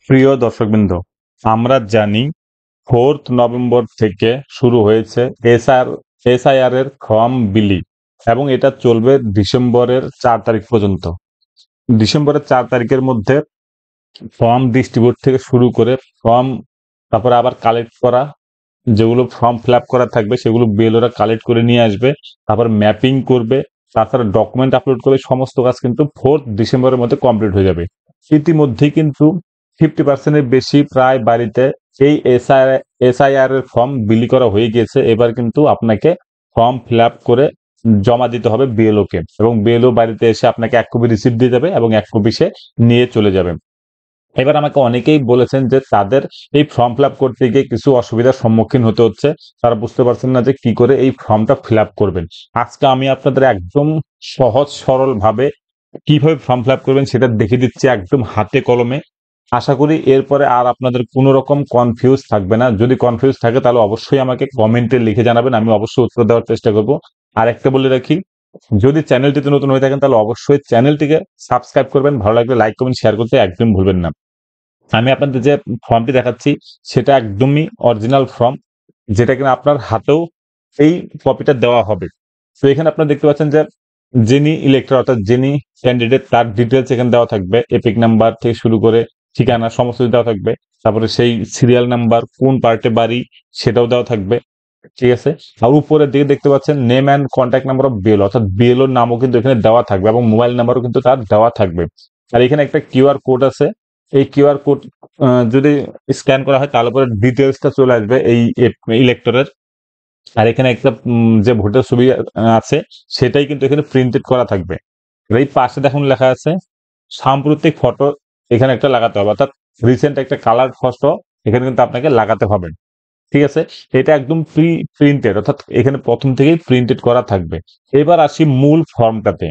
প্রিয় দর্শকবৃন্দ, আমরা জানি 4 নভেম্বর থেকে শুরু হয়েছে এসআইআর এর ফর্ম বিলি এবং এটা চলবে ডিসেম্বরের 4 তারিখ পর্যন্ত। ডিসেম্বরের 4 তারিখের মধ্যে ফর্ম ডিস্ট্রিবিউট থেকে শুরু করে ফর্ম তারপরে আবার কালেক্ট করা, যেগুলো ফর্ম ফিল আপ করা থাকবে সেগুলো বিএলওরা কালেক্ট করে নিয়ে আসবে, তারপর ম্যাপিং করবে, তাছাড়া ডকুমেন্ট আপলোড করে সমস্ত কাজ কিন্তু 4 ডিসেম্বরের মধ্যে কমপ্লিট হয়ে যাবে। ইতিমধ্যেই কিন্তু 50% বেশি প্রায় বাড়িতে এই এসআইআর এর ফর্ম বিলি করা হয়ে গিয়েছে। এবার কিন্তু আপনাকে ফর্ম ফিল আপ করে জমা দিতে হবে বিএলও কে, এবং বিএলও বাড়িতে এসে আপনাকে 1 কপি রিসিপ্ট দিয়ে যাবে এবং 1 কপি সে নিয়ে চলে যাবে। এবার আমাকে অনেকেই বলেছেন যে তাদের এই ফর্ম ফিল আপ করতে গিয়ে কিছু অসুবিধার সম্মুখীন হতে হচ্ছে, তারা বুঝতে পারছেন না যে কি করে এই ফর্মটা ফিল আপ করবেন। আজকে আমি আপনাদের একদম সহজ সরল ভাবে কিভাবে ফর্ম ফিল আপ করবেন সেটা দেখিয়ে দিচ্ছি একদম হাতে কলমে। আশা করি এরপরে আর আপনাদের কোনো রকম কনফিউজ থাকবে না। যদি কনফিউজ থাকে তাহলে অবশ্যই আমাকে কমেন্টে লিখে জানাবেন, আমি অবশ্যই উত্তর দেওয়ার চেষ্টা করব। আর একটা বলে রাখি, যদি চ্যানেলটিতে নতুন হয়ে থাকেন তাহলে অবশ্যই চ্যানেলটিকে সাবস্ক্রাইব করবেন, ভালো লাগলে লাইক কমেন্ট শেয়ার করতে একদম ভুলবেন না। আমি আপনাদের যে ফর্মটি দেখাচ্ছি সেটা একদমই অরিজিনাল ফর্ম, যেটা কিনা আপনার হাতেও এই কপিটা দেওয়া হবে। তো এখানে আপনারা দেখতে পাচ্ছেন যে যিনি ইলেক্টর অর্থাৎ যিনি ক্যান্ডিডেট তার ডিটেলস এখানে দেওয়া থাকবে, এপিক নাম্বার থেকে শুরু করে ঠিকানা সমস্ত কিছু দেওয়া থাকবে। তারপরে সেই সিরিয়াল নাম্বার, কোন পার্টে বাড়ি সেটাও দেওয়া থাকবে। ঠিক আছে। আর উপরের দিকে দেখতে পাচ্ছেন name and contact number of BLO, অর্থাৎ বিএলওর নামও কিন্তু এখানে দেওয়া থাকবে এবং মোবাইল নাম্বারও কিন্তু তার দেওয়া থাকবে। আর এখানে একটা কিউআর কোড আছে। এই কিউআর কোড যদি স্ক্যান করা হয় তাহলে পরে ডিটেলসটা চলে আসবে এই ইলেক্টরের। আর এখানে একটা যে ভোটার ছবি আছে সেটাই কিন্তু এখানে প্রিন্টেড করা থাকবে। আর এই পাশে দেখুন লেখা আছে সাম্প্রতিক ফটো, এখানে একটা লাগাতে হবে, অর্থাৎ রিসেন্ট একটা কালার ফটো এখানে কিন্তু আপনাকে লাগাতে হবে। ঠিক আছে। এটা একদম প্রিন্টেড, অর্থাৎ এখানে প্রথম থেকেই প্রিন্টেড করা থাকবে। এবার আসি মূল ফর্মটাতে।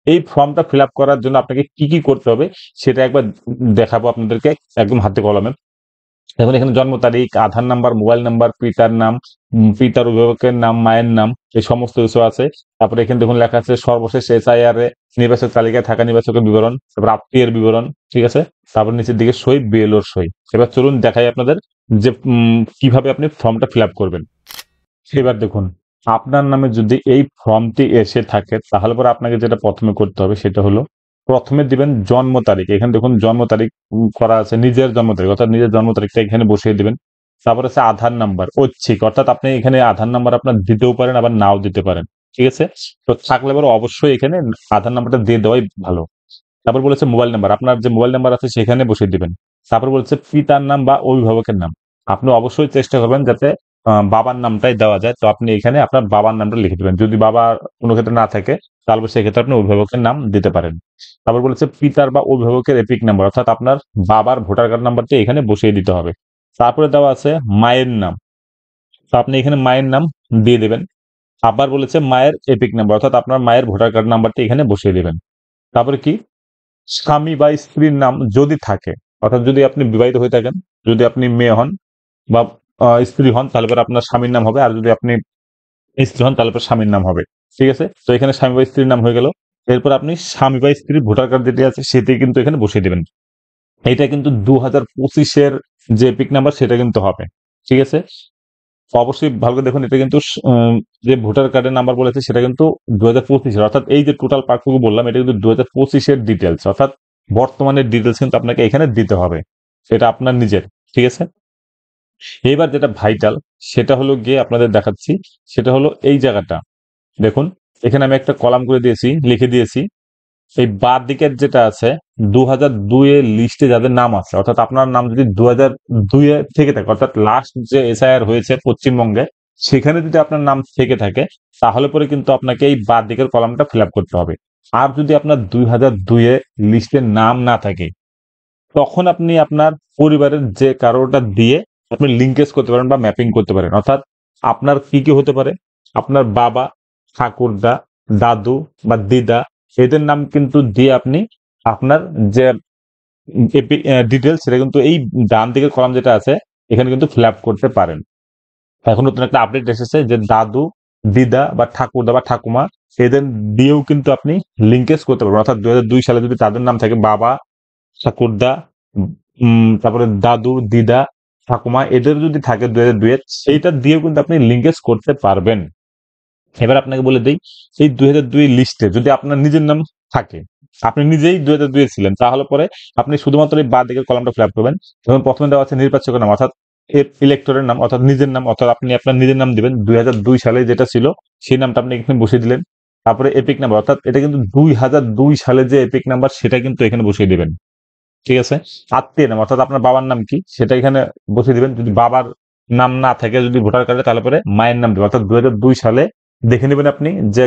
এই ফর্মটা ফিল আপ করার জন্য আপনাকে কি কি করতে হবে সেটা একবার দেখাবো আপনাদেরকে একদম হাতে কলমে। দেখুন এখানে জন্ম তারিখ, আধার নাম্বার, মোবাইল নাম্বার, পিতার নাম, পিতার অভিভাবকের নাম, মায়ের নাম, এই সমস্ত কিছু আছে। তারপরে এখানে দেখুন লেখা আছে সর্বশেষ এসআইআর এ নির্বাচক তালিকায় থাকা নির্বাচকের বিবরণ, তারপর আত্মীয়ের বিবরণ। ঠিক আছে। তারপর নিচের দিকে সই, বিএলওর সই। এবার চলুন দেখাই আপনাদের যে কিভাবে আপনি ফর্মটা ফিল আপ করবেন। এবার দেখুন, আপনার নামে যদি এই ফর্মটি এসে থাকে তাহলে পরে আপনাকে যেটা প্রথমে করতে হবে সেটা হলো প্রথমে দিবেন জন্ম তারিখ। এখানে দেখুন জন্ম তারিখ করা আছে, নিজের জন্ম তারিখ অর্থাৎ নিজের জন্ম তারিখটা এখানে বসিয়ে দিবেন। তারপর আছে আধার নাম্বার ঐচ্ছিক, অর্থাৎ আপনি এখানে আধার নাম্বার আপনার দিতেও পারেন আবার নাও দিতে পারেন। ঠিক আছে। তো থাকলে পরে অবশ্যই এখানে আধার নাম্বারটা দিয়ে দেওয়াই ভালো। তারপর বলেছে মোবাইল নাম্বার, আপনার যে মোবাইল নাম্বার আছে সেখানে বসিয়ে দিবেন। তারপর বলেছে পিতার নাম বা অভিভাবকের নাম, আপনি অবশ্যই চেষ্টা করবেন যাতে বাবার নামটাই দেওয়া যায়। তো আপনি এখানে আপনার বাবার নামটা লিখে দিবেন। যদি বাবা কোনো ক্ষেত্রে না থাকে তাহলে সেক্ষেত্রে আপনি অভিভাবকের নাম দিতে পারেন। তারপর বলেছে পিতার বা অভিভাবকের এপিক নাম্বার, অর্থাৎ আপনার বাবার ভোটার কার্ড নাম্বারটি এখানে বসিয়ে দিতে হবে। তারপরে দেওয়া আছে মায়ের নাম, তো আপনি এখানে মায়ের নাম দিয়ে দেবেন। আবার বলেছে মায়ের এপিক নাম্বার, অর্থাৎ আপনার মায়ের ভোটার কার্ড নাম্বারটি এখানে বসিয়ে দিবেন। তারপরে কি স্বামী বা স্ত্রীর নাম যদি থাকে, অর্থাৎ যদি আপনি বিবাহিত হয়ে থাকেন, যদি আপনি মেয়ে হন বা স্ত্রী হন তাহলে পরে আপনার স্বামীর নাম হবে, আর যদি আপনি স্ত্রী হন তাহলে পরে স্বামীর নাম হবে। ঠিক আছে। তো এখানে স্বামী বা স্ত্রীর নাম হয়ে গেল। এরপর আপনি স্বামী বা স্ত্রীর ভোটার কার্ড যেটি আছে সেটি কিন্তু এখানে বসিয়ে দিবেন। এটা কিন্তু 2025-এর যে এপিক নাম্বার সেটা কিন্তু হবে। ঠিক আছে। অবশ্যই ভালো করে দেখুন, এটা কিন্তু যে ভোটার কার্ডের নাম্বার বলেছে সেটা কিন্তু 2025-এর, অর্থাৎ এই যে টোটাল পার্টটুকু বললাম এটা কিন্তু 2025-এর ডিটেলস, অর্থাৎ বর্তমানের ডিটেলস কিন্তু আপনাকে এখানে দিতে হবে। সেটা আপনার নিজের। ঠিক আছে। এবার যেটা ভাইটাল সেটা হলো গিয়ে আপনাদের দেখাচ্ছি, সেটা হলো এই জায়গাটা দেখুন, এখানে আমি একটা কলাম করে দিয়েছি, লিখে দিয়েছি। এই বাঁ দিকের যেটা আছে 2002 এর লিস্টে যাদের নাম আছে, অর্থাৎ আপনার নাম যদি 2002 এ থেকে থাকে, অর্থাৎ লাস্ট যে এসআইআর হয়েছে পশ্চিমবঙ্গে সেখানে যদি আপনার নাম থেকে থাকে তাহলে পরে কিন্তু আপনাকে এই বাঁ দিকের কলামটা ফিল আপ করতে হবে। আর যদি আপনার 2002 এ লিস্টে নাম না থাকে তখন আপনি আপনার পরিবারের যে কারোটা দিয়ে আপনি লিঙ্কেজ করতে পারেন বা ম্যাপিং করতে পারেন। অর্থাৎ আপনার কি কি হতে পারে, আপনার বাবা, ঠাকুরদা, দাদু বা দিদা, এদের নাম কিন্তু দিয়ে আপনি আপনার যে ডিটেলস সেটা কিন্তু এই ডান দিকের কলাম যেটা আছে এখানে কিন্তু ফিল আপ করতে পারেন। এখন নতুন একটা আপডেট এসেছে যে দাদু, দিদা বা ঠাকুরদা বা ঠাকুমা এদের দিয়েও কিন্তু আপনি লিঙ্কেজ করতে পারবেন। অর্থাৎ 2002 সালে যদি তাদের নাম থাকে বাবা, ঠাকুরদা, তারপরে দাদু, দিদা, ঠাকুমা এদের যদি থাকে 2002 এর, সেইটা দিয়েও কিন্তু আপনি লিঙ্কেজ করতে পারবেন। এবার আপনাকে বলে দেই, এই 2002 লিস্টে যদি আপনার নিজের নাম থাকে, আপনি নিজেই 2002 ছিলেন, তাহলে পরে আপনি শুধুমাত্র এই বাঁ দিকের কলামটা ফিল আপ করবেন। যেমন প্রথমে দেওয়া আছে নির্বাচকের নাম, অর্থাৎ ইলেক্টরের নাম, অর্থাৎ নিজের নাম, অর্থাৎ আপনি আপনার নিজের নাম দিবেন 2002 সালে যেটা ছিল সেই নামটা আপনি এখানে বসিয়ে দিলেন। তারপরে এপিক নাম্বার, অর্থাৎ এটা কিন্তু 2002 সালে যে এপিক নাম্বার সেটা কিন্তু এখানে বসিয়ে দিবেন। ঠিক আছে। আত্মীয় নাম, অর্থাৎ আপনার বাবার নাম কি সেটা এখানে বসিয়ে দিবেন। যদি বাবার নাম না থাকে যদি ভোটার কার্ডে, তাহলে পরে মায়ের নাম দেবেন। অর্থাৎ 2002 সালে দেখে নেবেন আপনি যে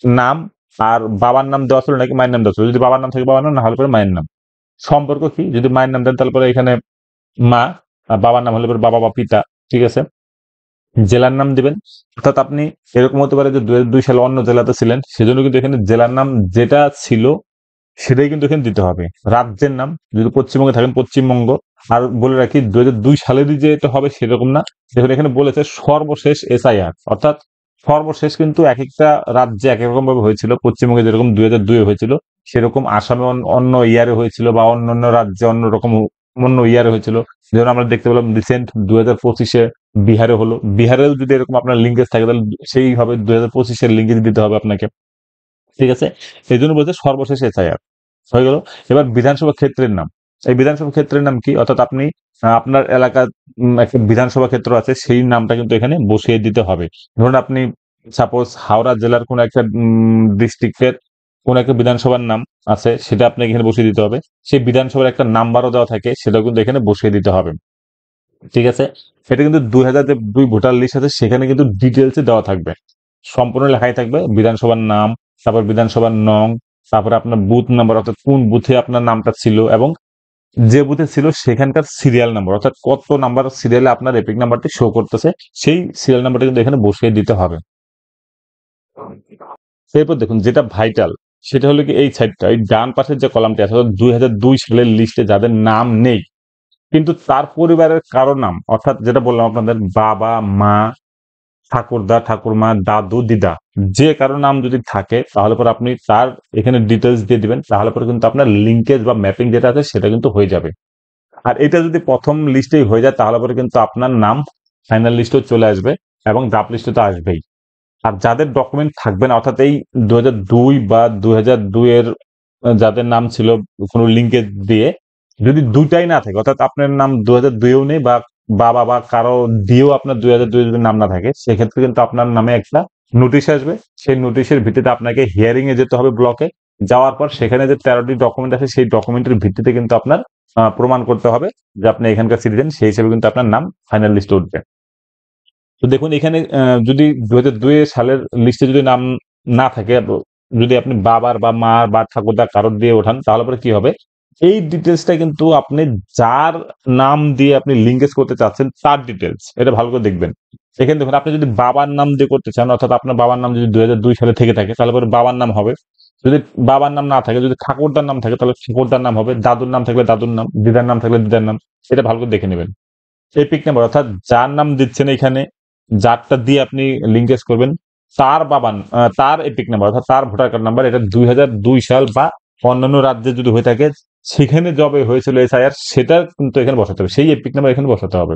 নাম আর বাবার নাম দেওয়া ছিল নাকি মায়ের নাম দেওয়া ছিল। যদি বাবার নাম থাকে বাবার নাম, না হলে পরে মায়ের নাম। সম্পর্ক কি, যদি মায়ের নাম দেন তাহলে পরে এখানে মা, আর বাবার নাম হলে পরে বাবা বা পিতা। ঠিক আছে। জেলার নাম দিবেন, অর্থাৎ আপনি এরকম হতে পারে যে 2002 সালে অন্য জেলাতে ছিলেন, সেজন্য কিন্তু এখানে জেলার নাম যেটা ছিল সেটাই কিন্তু এখানে দিতে হবে। রাজ্যের নাম, যদি পশ্চিমবঙ্গে থাকেন পশ্চিমবঙ্গ। আর বলে রাখি 2002 সালেরই যে এটা হবে সেরকম না। দেখুন এখানে বলেছে সর্বশেষ এসআইআর, অর্থাৎ সর্বশেষ কিন্তু এক একটা রাজ্যে এক এক রকম ভাবে হয়েছিল। পশ্চিমবঙ্গে যেরকম 2002 হয়েছিল, সেরকম আসামে অন্য ইয়ারে হয়েছিল, বা অন্য অন্য রাজ্যে অন্য রকম অন্য ইয়ারে হয়েছিল। যেমন আমরা দেখতে পেলাম রিসেন্ট 2025-এ বিহারে হলো। বিহারেও যদি এরকম আপনার লিঙ্কেজ থাকে তাহলে সেইভাবে 2025-এর লিঙ্কেজ দিতে হবে আপনাকে। ঠিক আছে। এই জন্য বলছে সর্বশেষ এসআইআর হয়ে গেল। এবার বিধানসভা ক্ষেত্রের নাম, এই বিধানসভা ক্ষেত্রের নাম কি, অর্থাৎ আপনি আপনার এলাকার একটা বিধানসভা ক্ষেত্র আছে, সেই নামটা কিন্তু এখানে বসিয়ে দিতে হবে। ধরুন আপনি সাপোজ হাওড়া জেলার কোন একটা ডিস্ট্রিক্টের কোন একটা বিধানসভার নাম আছে, সেটা আপনি এখানে বসিয়ে দিতে হবে। সেই বিধানসভার একটা নাম্বারও দেওয়া থাকে, সেটাও কিন্তু এখানে বসিয়ে দিতে হবে। ঠিক আছে। এটা কিন্তু 2002 ভোটার লিস্ট আছে, সেখানে কিন্তু ডিটেলসে দেওয়া থাকবে, সম্পূর্ণ লেখাই থাকবে বিধানসভার নাম, তারপর বিধানসভার নং, তারপরে আপনার বুথ নাম্বার, অর্থাৎ কোন বুথে আপনার নামটা ছিল, এবং যে বুথে ছিল সেখানকার সিরিয়াল নাম্বার, অর্থাৎ কত নাম্বার সিরিয়ালে আপনার এপিক নাম্বারটি শো করতেছে, সেই সিরিয়াল নাম্বারটা কিন্তু এখানে বসিয়ে দিতে হবে। এরপর দেখুন যেটা ভাইটাল, সেটা হলো কি এই সাইডটা, এই ডান পাশের যে কলামটি আছে, অর্থাৎ 2002 সালের লিস্টে যাদের নাম নেই কিন্তু তার পরিবারের কারো নাম, অর্থাৎ যেটা বললাম আপনাদের বাবা, মা, ঠাকুরদা, ঠাকুরমা, দাদু, দিদা, যে কারো নাম যদি থাকে তাহলে পরে আপনি তার এখানে ডিটেলস দিয়ে দিবেন, তাহলে পরে কিন্তু আপনার লিঙ্কেজ বা ম্যাপিং যেটা আছে সেটা কিন্তু হয়ে যাবে। আর এটা যদি প্রথম লিস্টেই হয়ে যায় তাহলে পরে কিন্তু আপনার নাম ফাইনাল লিস্টেও চলে আসবে, এবং ড্রাফট লিস্টে তো আসবেই। আর যাদের ডকুমেন্ট থাকবে না, অর্থাৎ এই 2002 বা 2002 এর যাদের নাম ছিল কোনো লিঙ্কেজ দিয়ে, যদি দুইটাই না থাকে, অর্থাৎ আপনার নাম 2002-এও নেই, বা বাবা বা কারো দিয়েও আপনার 2002 যদি নাম না থাকে, সেক্ষেত্রে কিন্তু আপনার নামে একটা নোটিশ আসবে। সেই নোটিশের ভিত্তিতে আপনাকে হিয়ারিং এ যেতে হবে ব্লকে। যাওয়ার পর সেখানে যে 13টি ডকুমেন্ট আছে সেই ডকুমেন্টের ভিত্তিতে কিন্তু আপনার প্রমাণ করতে হবে যে আপনি এখানকার সিটিজেন, সেই হিসেবে কিন্তু আপনার নাম ফাইনাল লিস্টে উঠবে। তো দেখুন এখানে যদি 2002 সালের লিস্টে যদি নাম না থাকে, যদি আপনি বাবার বা মার বা ঠাকুরদা কারোর দিয়ে ওঠান, তাহলে পরে কি হবে, এই ডিটেলসটা কিন্তু আপনি যার নাম দিয়ে আপনি লিঙ্কেজ করতে চাচ্ছেন তার ডিটেলস, এটা ভালো করে দেখবেন। এখানে দেখুন আপনি যদি বাবার নাম দিয়ে করতে চান, অর্থাৎ আপনার বাবার নাম যদি 2002 সালে থেকে থাকে তাহলে পরে বাবার নাম হবে। যদি বাবার নাম না থাকে, যদি ঠাকুরদার নাম থাকে তাহলে ঠাকুরদার নাম হবে, দাদুর নাম থাকলে দাদুর নাম, দিদার নাম থাকলে দিদার নাম। এটা ভালো করে দেখে নেবেন। এপিক নাম্বার, অর্থাৎ যার নাম দিচ্ছেন এখানে, যারটা দিয়ে আপনি লিঙ্কেজ করবেন, তার তার এপিক নাম্বার, অর্থাৎ তার ভোটার কার্ড নাম্বার, এটা 2002 সাল বা অন্যান্য রাজ্যে যদি হয়ে থাকে সেখানে যবে হয়েছিল এসআইআর সেটা কিন্তু এখানে বসাতে হবে, সেই এপিক নাম্বার এখানে বসাতে হবে।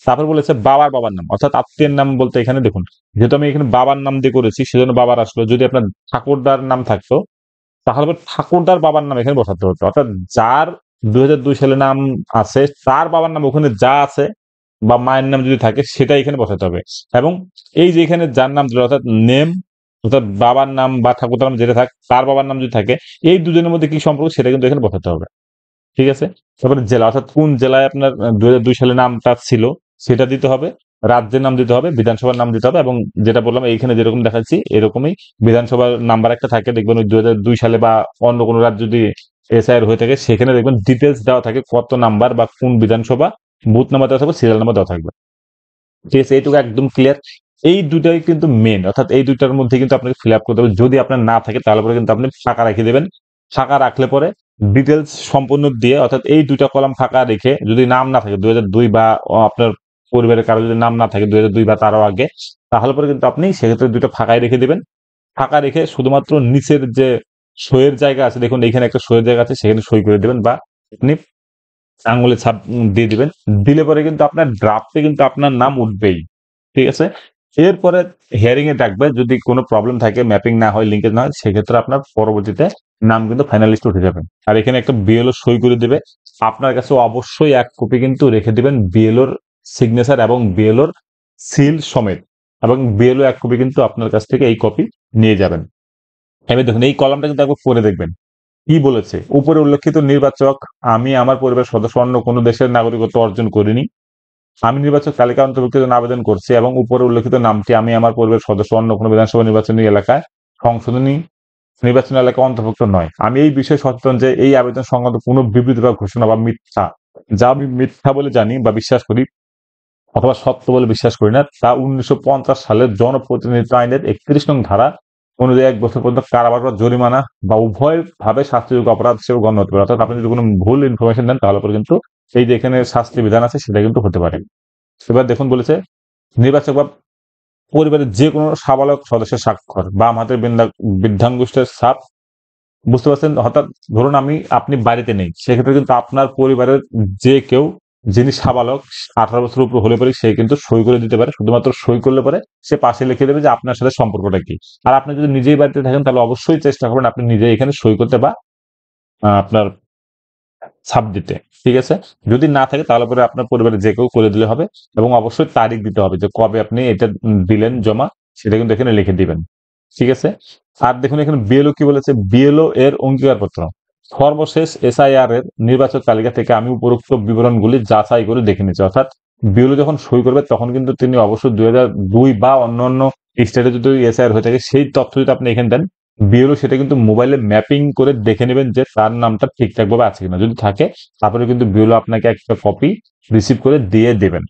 তারপর বলেছে বাবার নাম, অর্থাৎ আত্মীয়ের নাম বলতে এখানে দেখুন, যেহেতু আমি এখানে বাবার নাম দিয়ে করেছি সেজন্য বাবার আসলো। যদি আপনার ঠাকুরদার নাম থাকতো তাহলে ঠাকুরদার বাবার নাম এখানে বসাতে হতো, অর্থাৎ যার 2002 সালে নাম আছে তার বাবার নাম ওখানে যা আছে, বা মায়ের নাম যদি থাকে সেটা এখানে বসাতে হবে। এবং এই যে এখানে যার নাম দিল, অর্থাৎ নেম, অর্থাৎ বাবার নাম বা ঠাকুরদার নাম যেটা থাক, তার বাবার নাম যদি থাকে, এই দুজনের মধ্যে কি সম্পর্ক সেটা কিন্তু এখানে বসাতে হবে। ঠিক আছে। তারপরে জেলা, অর্থাৎ কোন জেলায় আপনার 2002 সালে নামটা ছিল সেটা দিতে হবে, রাজ্যের নাম দিতে হবে, বিধানসভার নাম দিতে হবে, এবং যেটা বললাম এইখানে যেরকম দেখাচ্ছি এরকমই বিধানসভার নাম্বার একটা থাকে, দেখবেন ওই 2002 সালে বা অন্য কোনো রাজ্য যদি এসআইআর হয়ে থাকে সেখানে দেখবেন ডিটেলস দেওয়া থাকে, কত নাম্বার বা কোন বিধানসভা, বুথ নাম্বার দেওয়া থাকবে, সিরিয়াল নাম্বার দেওয়া থাকবে। ঠিক আছে, এইটুকু একদম ক্লিয়ার। এই দুটাই কিন্তু মেন, অর্থাৎ এই দুইটার মধ্যে কিন্তু আপনাকে ফিল আপ করতে হবে। যদি আপনার না থাকে তাহলে পরে কিন্তু আপনি ফাঁকা রেখে দেবেন। ফাঁকা রাখলে পরে ডিটেলস সম্পূর্ণ দিয়ে, অর্থাৎ এই দুইটা কলাম ফাঁকা রেখে, যদি নাম না থাকে 2002 বা আপনার পরিবারের কারো যদি নাম না থাকে 2002 বা তারও আগে, তাহলে পরে কিন্তু আপনি সেক্ষেত্রে দুইটা ফাঁকাই রেখে দিবেন। ফাঁকা রেখে শুধুমাত্র নিচের যে সইয়ের জায়গা আছে, দেখুন এখানে একটা সইয়ের জায়গা আছে, সেখানে সই করে দিবেন, বা আপনি আঙুলের ছাপ দিয়ে দিবেন। দিলে পরে কিন্তু আপনার ড্রাফটে কিন্তু আপনার নাম উঠবেই। ঠিক আছে? এরপরে হিয়ারিং এ ডাকবে। যদি কোনো প্রবলেম থাকে, ম্যাপিং না হয়, লিংকেজ না হয়, সেক্ষেত্রে আপনার পরবর্তীতে নাম কিন্তু ফাইনালিস্ট উঠে যাবে। আর এখানে একটা বিএলও সই করে দিবে। আপনার কাছে অবশ্যই ১ কপি কিন্তু রেখে দিবেন বিএলওর সিগনেচার এবং বিএলওর সিল সমেত। এবং বিএলও ১ কপি কিন্তু আপনার কাছ থেকে এই কপি নিয়ে যাবেন। এবার দেখুন এই কলামটা কিন্তু একবার পড়ে দেখবেন। কি বলেছে? উপরে উল্লেখিত নির্বাচক, আমি আমার পরিবারের সদস্য অন্য কোনো দেশের নাগরিকত্ব অর্জন করিনি। আমি নির্বাচক তালিকা অন্তর্ভুক্তির জন্য আবেদন করছি এবং উপরে উল্লেখিত নামটি আমি আমার পরিবারের সদস্য অন্য কোনো বিধানসভা নির্বাচনী এলাকায় সংশোধনী নির্বাচনী এলাকা অন্তর্ভুক্ত নয়। আমি এই বিষয়ে সচেতন যে এই আবেদন সংক্রান্ত কোনো বিবৃতি বা ঘোষণা বা মিথ্যা, যা আমি মিথ্যা বলে জানি বা বিশ্বাস করি অথবা সত্য বলে বিশ্বাস করি না, তা ১৯৫০ সালের জনপ্রতিনিধিত্ব আইনের ৩১ নং ধারা অনুযায়ী ১ বছর পর্যন্ত কারাবাস বা জরিমানা বা উভয় ভাবে শাস্তিযোগ্য অপরাধ হিসেবে গণ্য হতে পারে। অর্থাৎ আপনি যদি কোনো ভুল ইনফরমেশন দেন তাহলে পরে কিন্তু এই যে এখানে শাস্তি বিধান আছে সেটা কিন্তু হতে পারে। এবার দেখুন বলেছে নির্বাচক বা পরিবারের যে কোনো সাবালক সদস্যের স্বাক্ষর, বাম হাতের বৃদ্ধাঙ্গুষ্ঠের ছাপ, বুঝতে পারছেন? অর্থাৎ ধরুন আপনি বাড়িতে নেই, সেক্ষেত্রে কিন্তু আপনার পরিবারের যে কেউ যিনি সাবালক ১৮ বছর উপর হলে পরে সে কিন্তু সই করে দিতে পারে। শুধুমাত্র সই করলে পরে সে পাশে লিখে দেবে যে আপনার সাথে সম্পর্কটা কি। আর আপনি যদি নিজেই বাড়িতে থাকেন তাহলে অবশ্যই চেষ্টা করবেন আপনি নিজেই এখানে সই করতে বা আপনার ছাপ দিতে। ঠিক আছে? যদি না থাকে তাহলে পরে আপনার পরিবারের যে কেউ করে দিলে হবে এবং অবশ্যই তারিখ দিতে হবে যে কবে আপনি এটা দিলেন জমা, সেটা কিন্তু এখানে লিখে দিবেন। ঠিক আছে? আর দেখুন এখানে বিএলও কি বলেছে? বিএলও এর অঙ্গীকারপত্র। সর্বশেষ এসআইআর এর নির্বাচক তালিকা থেকে আমি উপরোক্ত বিবরণগুলি যাচাই করে দেখে নিচ্ছি। অর্থাৎ বিএলও যখন সই করবে তখন কিন্তু তিনি অবশ্যই ২০০২ বা অন্যান্য স্টেটে যদি এসআইআর হয়ে থাকে সেই তথ্য যদি আপনি এখানে দেন, বিএলও সেটা কিন্তু মোবাইলে ম্যাপিং করে দেখে নেবেন যে তার নামটা ঠিকঠাক ভাবে আছে কিনা। যদি থাকে তারপরে কিন্তু বিএলও আপনাকে একটা কপি রিসিভ করে দিয়ে দেবেন।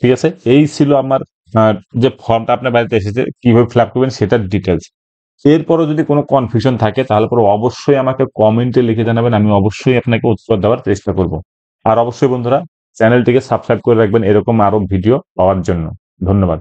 ঠিক আছে? এই ছিল আমার যে ফর্মটা আপনার বাড়িতে এসেছে কিভাবে ফিল আপ করবেন সেটার ডিটেলস। এরপরও যদি কোনো কনফিউশন থাকে তাহলে পরে অবশ্যই আমাকে কমেন্টে লিখে জানাবেন। আমি অবশ্যই আপনাকে উত্তর দেওয়ার চেষ্টা করব। আর অবশ্যই বন্ধুরা চ্যানেলটিকে সাবস্ক্রাইব করে রাখবেন এরকম আরো ভিডিও পাওয়ার জন্য। ধন্যবাদ।